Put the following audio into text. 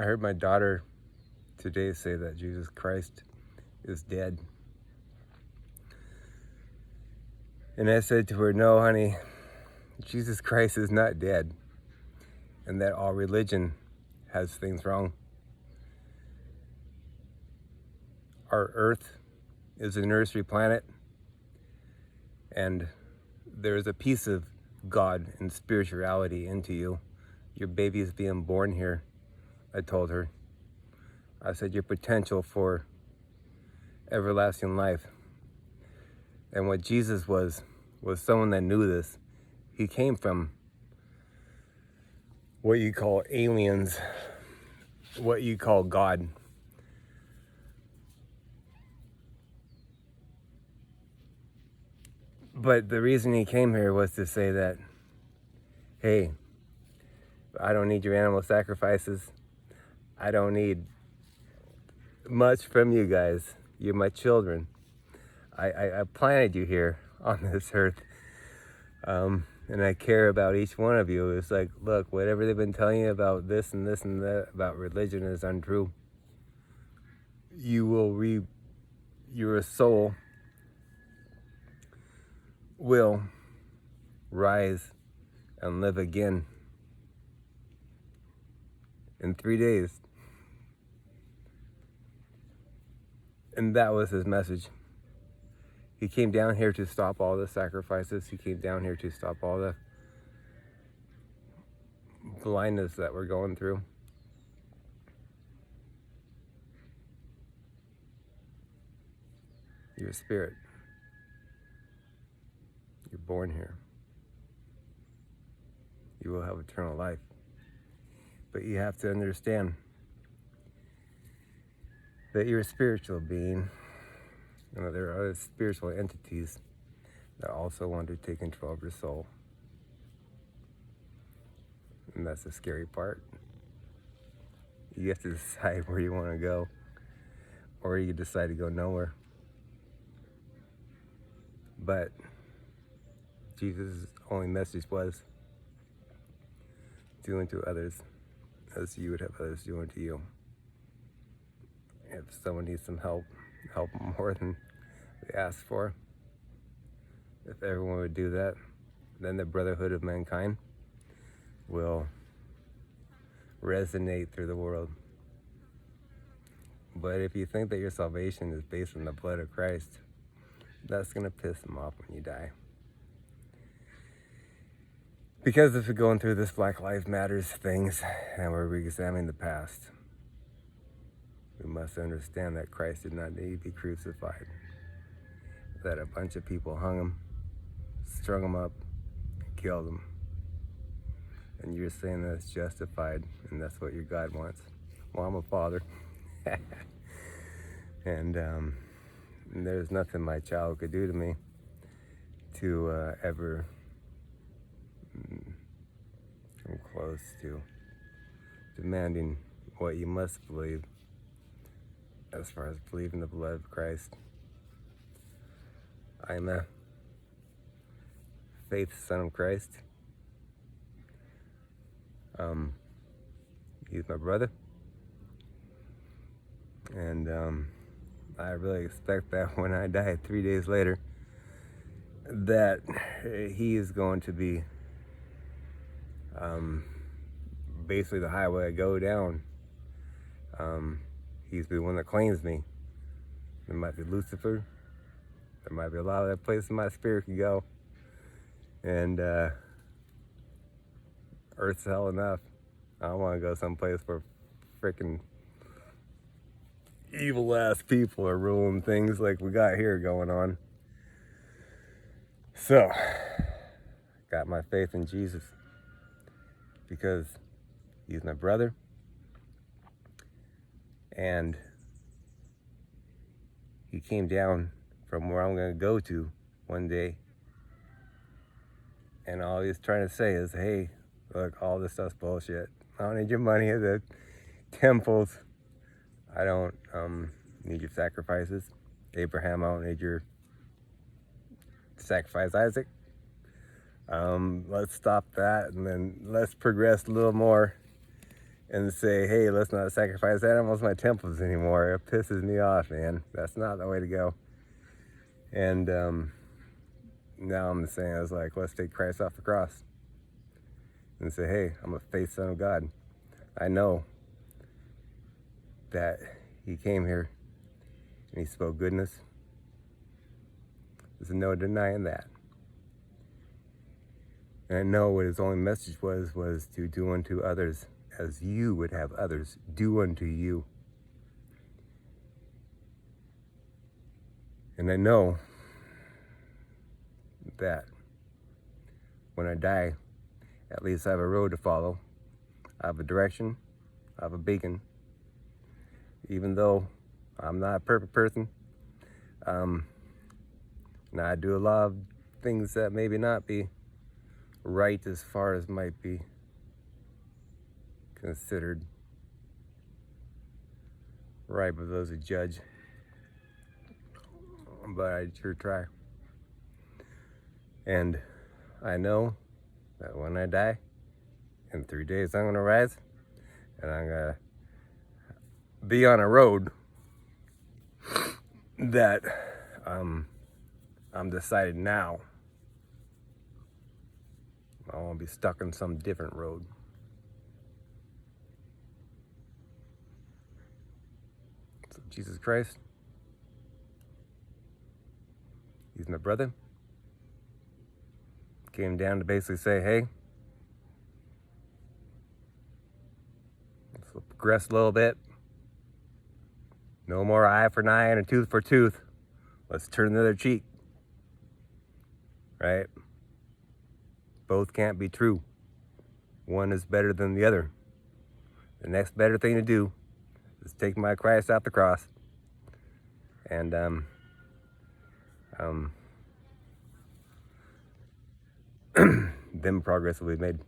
I heard my daughter today say that Jesus Christ is dead. And I said to her, no, honey, Jesus Christ is not dead. And that all religion has things wrong. Our earth is a nursery planet. And there's a piece of God and spirituality into you. Your baby is being born here, I told her. I said, your potential for everlasting life. And what Jesus was someone that knew this. He came from what you call aliens, what you call God. But the reason he came here was to say that, hey, I don't need your animal sacrifices. I don't need much from you guys. You're my children. I planted you here on this earth. And I care about each one of you. It's like, look, whatever they've been telling you about this and that, about religion is untrue. Your soul will rise and live again in 3 days. And that was his message. He came down here to stop all the sacrifices. He came down here to stop all the blindness that we're going through. You're a spirit. You're born here. You will have eternal life. But you have to understand that you're a spiritual being. You know, there are other spiritual entities that also want to take control of your soul. And that's the scary part. You have to decide where you want to go, or you decide to go nowhere. But Jesus' only message was, do unto others as you would have others do unto you. If someone needs some help them more than they ask for. If everyone would do that, then the brotherhood of mankind will resonate through the world. But if you think that your salvation is based on the blood of Christ, that's going to piss them off when you die. Because if we're going through this Black Lives Matters things and we're re-examining the past, we must understand that Christ did not need to be crucified. That a bunch of people hung him, strung him up, and killed him. And you're saying that it's justified, and that's what your God wants. Well, I'm a father. And there's nothing my child could do to me to ever come close to demanding what you must believe as far as believing the blood of Christ. I'm a faith son of Christ. He's my brother. And I really expect that when I die 3 days later, that he is going to be basically the highway I go down. He's the one that claims me. There might be Lucifer. There might be a lot of that place my spirit could go. And earth's hell enough. I don't want to go someplace where freaking evil ass people are ruling things like we got here going on. So, got my faith in Jesus because he's my brother, and he came down from where I'm going to go to one day, and all he's trying to say is, hey, look, all this stuff's bullshit. I don't need your money at the temples. I don't need your sacrifices. Abraham, I don't need your sacrifice Isaac. Let's stop that, and then let's progress a little more and say, hey, let's not sacrifice animals in my temples anymore. It pisses me off, man. That's not the way to go. And now I'm saying, I was like, let's take Christ off the cross and say, hey, I'm a faith son of God. I know that he came here and he spoke goodness. There's no denying that. And I know what his only message was to do unto others as you would have others do unto you. And I know that when I die, at least I have a road to follow. I have a direction. I have a beacon. Even though I'm not a perfect person, and I do a lot of things that maybe not be right as far as might be considered right by those who judge. But I sure try. And I know that when I die, in 3 days I'm gonna rise, and I'm gonna be on a road that I'm decided now I won't be stuck in some different road. So Jesus Christ, he's my brother. Came down to basically say, hey, let's progress a little bit. No more eye for an eye and a tooth for a tooth. Let's turn the other cheek. Right? Both can't be true. One is better than the other. The next better thing to do is take my Christ off the cross and then progress will be made.